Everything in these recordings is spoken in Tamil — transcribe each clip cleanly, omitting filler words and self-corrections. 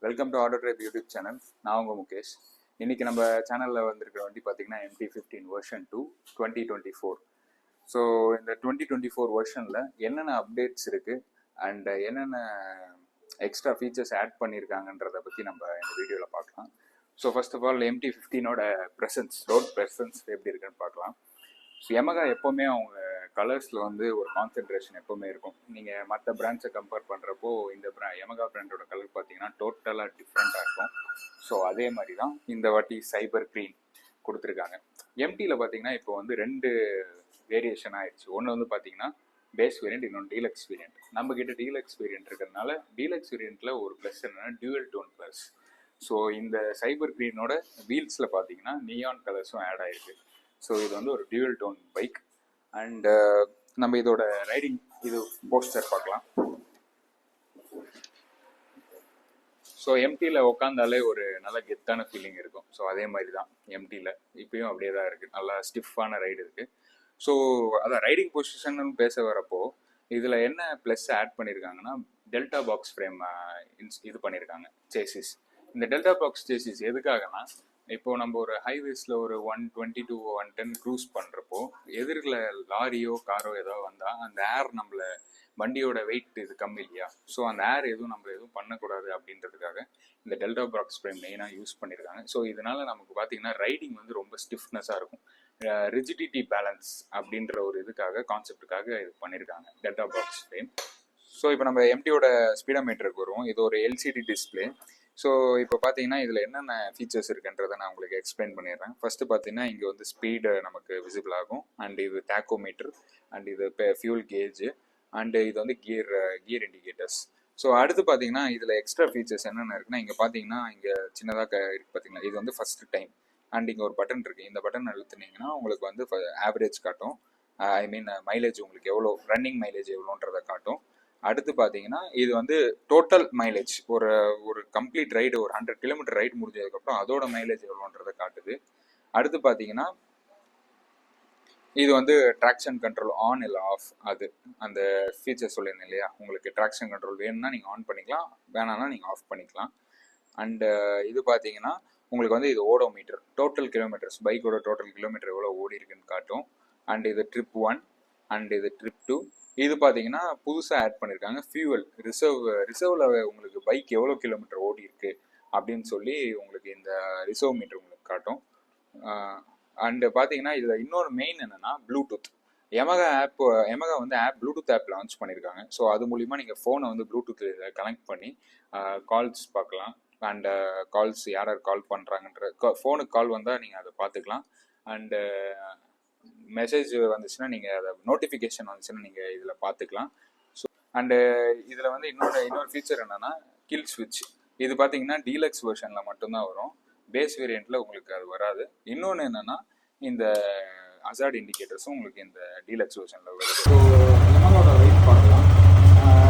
Welcome to auto drive YouTube channel. நான் உங்கள் முகேஷ். இன்றைக்கி நம்ம சேனலில் வந்திருக்கிற வண்டி பார்த்தீங்கன்னா MT-15 வெர்ஷன் 2 2024. ஸோ இந்த 2024 வெர்ஷனில் என்னென்ன அப்டேட்ஸ் இருக்குது அண்ட் என்னென்ன எக்ஸ்ட்ரா ஃபீச்சர்ஸ் ஆட் பண்ணியிருக்காங்கன்றதை பற்றி நம்ம இந்த வீடியோவில் பார்க்கலாம். ஸோ ஃபர்ஸ்ட் ஆஃப் ஆல் MT-15ஓட ரோட் ப்ரெசன்ஸ் எப்படி இருக்குன்னு பார்க்கலாம். ஸோ Yamaha எப்போவுமே அவங்க கலர்ஸில் வந்து ஒரு கான்சென்ட்ரேஷன் எப்போவுமே இருக்கும். நீங்கள் மற்ற பிராண்ட்ஸை கம்பேர் பண்ணுறப்போ இந்த Yamaha பிராண்டோட கலர் பார்த்தீங்கன்னா டோட்டலாக டிஃப்ரெண்ட்டாக இருக்கும். ஸோ அதே மாதிரி தான் இந்த வாட்டி சைபர் க்ரீன் கொடுத்துருக்காங்க. MTயில் பார்த்தீங்கன்னா இப்போ வந்து 2 வேரியேஷன் ஆயிடுச்சு. ஒன்று வந்து பார்த்தீங்கன்னா பேஸ் வேரியண்ட், இன்னொன்று டீலக்ஸ் வேரியண்ட். நம்ம கிட்ட டீலக்ஸ் வேரியண்ட் இருக்கிறதுனால டீலக்ஸ் வேரியண்ட்டில் ஒரு ப்ளஸ் என்னன்னா டியூவல் டோன் ப்ளஸ். ஸோ இந்த சைபர் க்ரீனோட வீல்ஸில் பார்த்தீங்கன்னா நியான் கலர்ஸும் ஆட் ஆயிருக்கு. ஸோ இது வந்து ஒரு டியூவல் டோன் பைக். அண்ட் நம்ம இதோட ரைடிங் போஸ்டர் பார்க்கலாம். ஸோ MTயில் உட்காந்தாலே ஒரு நல்ல கெத்தான ஃபீலிங் இருக்கும். ஸோ அதே மாதிரி தான் MTயில் இப்பயும் அப்படியே தான் இருக்குது. நல்லா ஸ்டிஃபான ரைடு இருக்குது. ஸோ அதான் ரைடிங் பொசிஷன் பேச வரப்போ இதில் என்ன ப்ளஸ் ஆட் பண்ணியிருக்காங்கன்னா டெல்டா பாக்ஸ் ஃப்ரேம் இது பண்ணியிருக்காங்க சேசிஸ். இந்த டெல்டா பாக்ஸ் சேசிஸ் எதுக்காகனா இப்போ நம்ம ஒரு ஹைவேஸில் ஒரு 120 to 110 க்ரூஸ் பண்ணுறப்போ எதிரில் லாரியோ காரோ ஏதோ வந்தால் அந்த ஏர் நம்மளை வண்டியோட வெயிட் இது கம்மி இல்லையா? ஸோ அந்த ஏர் எதுவும் பண்ணக்கூடாது அப்படின்றதுக்காக இந்த டெல்டா பாக்ஸ் ஃப்ரேம் மெயினாக யூஸ் பண்ணியிருக்காங்க. ஸோ இதனால நமக்கு பார்த்தீங்கன்னா ரைடிங் வந்து ரொம்ப ஸ்டிஃப்னஸாக இருக்கும். ரிஜிடிட்டி பேலன்ஸ் அப்படின்ற ஒரு கான்செப்டுக்காக இது பண்ணியிருக்காங்க டெல்டா பாக்ஸ் ஃப்ரேம். ஸோ இப்போ நம்ம MTயோட ஸ்பீடோமீட்டருக்கு வருவோம். இது ஒரு LCD டிஸ்பிளே. ஸோ இப்போ பார்த்தீங்கன்னா இதில் என்னென்ன ஃபீச்சர்ஸ் இருக்குன்றதை நான் உங்களுக்கு எக்ஸ்பிளைன் பண்ணிடுறேன். ஃபஸ்ட்டு பார்த்தீங்கன்னா இங்கே வந்து ஸ்பீடு நமக்கு விசிபிள் ஆகும். அண்ட் இது டேக்கோமீட்டர், அண்ட் இது ஃபியூல் கேஜ், அண்டு இது வந்து கியர் இண்டிகேட்டர்ஸ். ஸோ அடுத்து பார்த்தீங்கன்னா இதில் எக்ஸ்ட்ரா ஃபீச்சர்ஸ் என்னென்ன இருக்குன்னா இங்கே பார்த்தீங்கன்னா இங்கே சின்னதாக இருக்குது பார்த்தீங்கன்னா, இது வந்து ஃபஸ்ட்டு டைம். அண்ட் இங்கே ஒரு பட்டன் இருக்குது. இந்த பட்டன் அழுத்துனீங்கன்னா உங்களுக்கு வந்து ஆவரேஜ் காட்டும். மைலேஜ் உங்களுக்கு எவ்வளோ, ரன்னிங் மைலேஜ் எவ்வளோன்றதை காட்டும். அடுத்து பார்த்தீங்கன்னா இது வந்து டோட்டல் மைலேஜ், ஒரு கம்ப்ளீட் ரைடு, ஒரு 100 கிலோமீட்டர் ரைடு முடிஞ்சதுக்கப்புறம் அதோட மைலேஜ் எவ்வளோன்றதை காட்டுது. அடுத்து பார்த்தீங்கன்னா இது வந்து ட்ராக்ஷன் கண்ட்ரோல் ஆன் இல்லை ஆஃப், அது அந்த ஃபீச்சர் சொல்லியிருந்தேன் இல்லையா? உங்களுக்கு ட்ராக்ஷன் கண்ட்ரோல் வேணும்னா நீங்கள் ஆன் பண்ணிக்கலாம், வேணாம்னா நீங்கள் ஆஃப் பண்ணிக்கலாம். அண்டு இது பார்த்தீங்கன்னா உங்களுக்கு வந்து இது ஓடோமீட்டர், டோட்டல் கிலோமீட்டர்ஸ், பைக்கோட டோட்டல் கிலோமீட்டர் எவ்வளோ ஓடி இருக்குன்னு காட்டும். அண்ட் இது ட்ரிப் 1 அண்ட் இது ட்ரிப் 2. இது பார்த்தீங்கன்னா புதுசாக ஆட் பண்ணியிருக்காங்க ஃபியூவல் ரிசர்வில் உங்களுக்கு பைக் எவ்வளோ கிலோமீட்டர் ஓடி இருக்கு அப்படின்னு சொல்லி உங்களுக்கு இந்த ரிசர்வ் மீட்டர் உங்களுக்கு காட்டும். அண்டு பார்த்தீங்கன்னா இதில் இன்னொரு மெயின் என்னென்னா ப்ளூடூத். Yamaha வந்து ப்ளூடூத் ஆப் லான்ச் பண்ணியிருக்காங்க. ஸோ அது மூலிமா நீங்கள் ஃபோனை வந்து ப்ளூடூத்தில் கனெக்ட் பண்ணி கால்ஸ் பார்க்கலாம். அண்டு கால்ஸ் யார் கால் பண்ணுறாங்கன்ற ஃபோனுக்கு கால் வந்தால் நீங்கள் அதை பார்த்துக்கலாம். அண்டு மெசேஜ் வந்துச்சுன்னா நீங்கள் அதை நோட்டிஃபிகேஷன் வந்துச்சுன்னா நீங்கள் இதில் பார்த்துக்கலாம். ஸோ அண்டு இதில் வந்து இன்னொரு ஃபீச்சர் என்னென்னா கில் ஸ்விட்ச். இது பார்த்தீங்கன்னா டீலக்ஸ் வெர்ஷனில் மட்டும்தான் வரும். பேஸ் வேரியண்ட்டில் உங்களுக்கு அது வராது. இன்னொன்று என்னென்னா இந்த ஹசார்ட் இண்டிகேட்டர்ஸும் உங்களுக்கு இந்த டீலக்ஸ் வெர்ஷனில் வருது. ஸோ Yamahaவோட வெயிட் பார்க்கலாம்.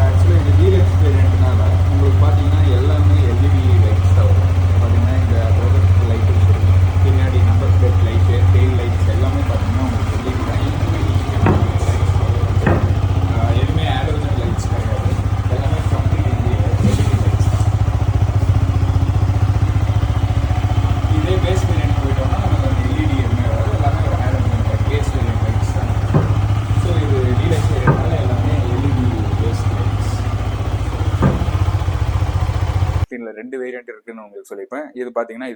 ஆக்சுவலி இந்த டீலக்ஸ் வேரியண்ட்னால உங்களுக்கு பார்த்தீங்கன்னா எல்லாமே LED லைட்ஸ் தான் வரும். பார்த்தீங்கன்னா இந்த ப்ரொஜெக்ட் லைட்டு சரி, பின்னாடி number plate light, tail lights எல்லாமே பார்த்தீங்கன்னா உங்களுக்கு LED தான். எதுவுமே ஆலோஜன் லைட்ஸ் கிடையாது, எல்லாமே கம்ப்ளீட் LED லைட்ஸ் தான். இதே பேஸ் வேரியண்ட் போயிட்டோம்னா நமக்கு அந்த LED எதுவுமே வராது, எல்லாமே ஒரு ஆலோஜன் பேஸ் வேரியண்ட் லைட்ஸ் தான். ஸோ இது டீலக்ஸ் வேரியண்ட்னால எல்லாமே LED பேஸ் லைட்ஸ். இதில் 2 வேரியண்ட் இருக்குன்னு உங்களுக்கு சொல்லியிருப்பேன். இது பார்த்தீங்கன்னா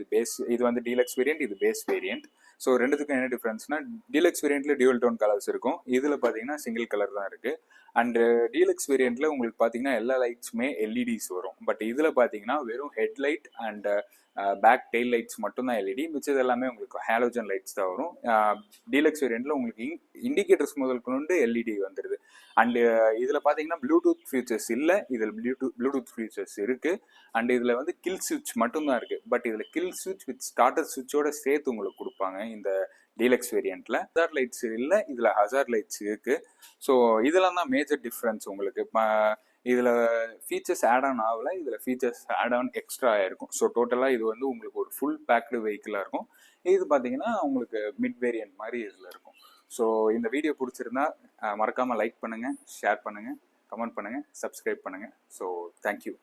இது வந்து டீலக்ஸ் வேரியண்ட், இது பேஸ் வேரியண்ட். ஸோ ரெண்டுத்துக்கும் என்ன டிஃப்ரென்ஸ்னா டீலக்ஸ் வேரியண்ட்டில் டியூவல் டோன் கலர்ஸ் இருக்கும், இதில் பார்த்தீங்கன்னா சிங்கிள் கலர் தான் இருக்குது. அண்டு டீலக்ஸ் வேரியண்ட்டில் உங்களுக்கு பார்த்தீங்கன்னா எல்லா லைட்ஸுமே LEDs வரும். பட் இதில் பார்த்தீங்கன்னா வெறும் headlight and back tail lights மட்டும்தான் LED, மிச்சது எல்லாமே உங்களுக்கு ஹாலோஜன் லைட்ஸ் தான் வரும். டீலக்ஸ் வேரியண்ட்டில் உங்களுக்கு இண்டிகேட்டர்ஸ் முதல் கொண்டு LED வந்துடுது. அண்டு இதில் பார்த்தீங்கன்னா ப்ளூடூத் ஃபீச்சர்ஸ் இல்லை, இதில் ப்ளூடூத் ஃபீச்சர்ஸ் இருக்குது. அண்ட் இதில் வந்து கில் ஸ்விட்ச் மட்டும்தான் இருக்குது. பட் இதில் கில் ஸ்விட்ச் வித் ஸ்டார்டர் ஸ்விட்சோட சேர்த்து உங்களுக்கு கொடுப்பாங்க இந்த டீலக்ஸ் வேரியண்ட்டில். ஹசார்ட் லைட்ஸ் இல்லை, இதில் ஹசார்ட் லைட்ஸ் இருக்குது. ஸோ இதெல்லாம் தான் மேஜர் டிஃப்ரென்ஸ் உங்களுக்கு. இதில் ஃபீச்சர்ஸ் ஆட் ஆன் ஆகல, இதில் ஃபீச்சர்ஸ் ஆட் ஆன் எக்ஸ்ட்ரா ஆகிருக்கும். ஸோ டோட்டலாக இது வந்து உங்களுக்கு ஒரு ஃபுல் பேக்டு வெஹிக்கிளாக இருக்கும். இது பார்த்தீங்கன்னா உங்களுக்கு மிட் வேரியன்ட் மாதிரி இதில் இருக்கும். ஸோ இந்த வீடியோ பிடிச்சிருந்தா மறக்காமல் லைக் பண்ணுங்கள், ஷேர் பண்ணுங்கள், கமெண்ட் பண்ணுங்கள், சப்ஸ்கிரைப் பண்ணுங்கள். So thank you.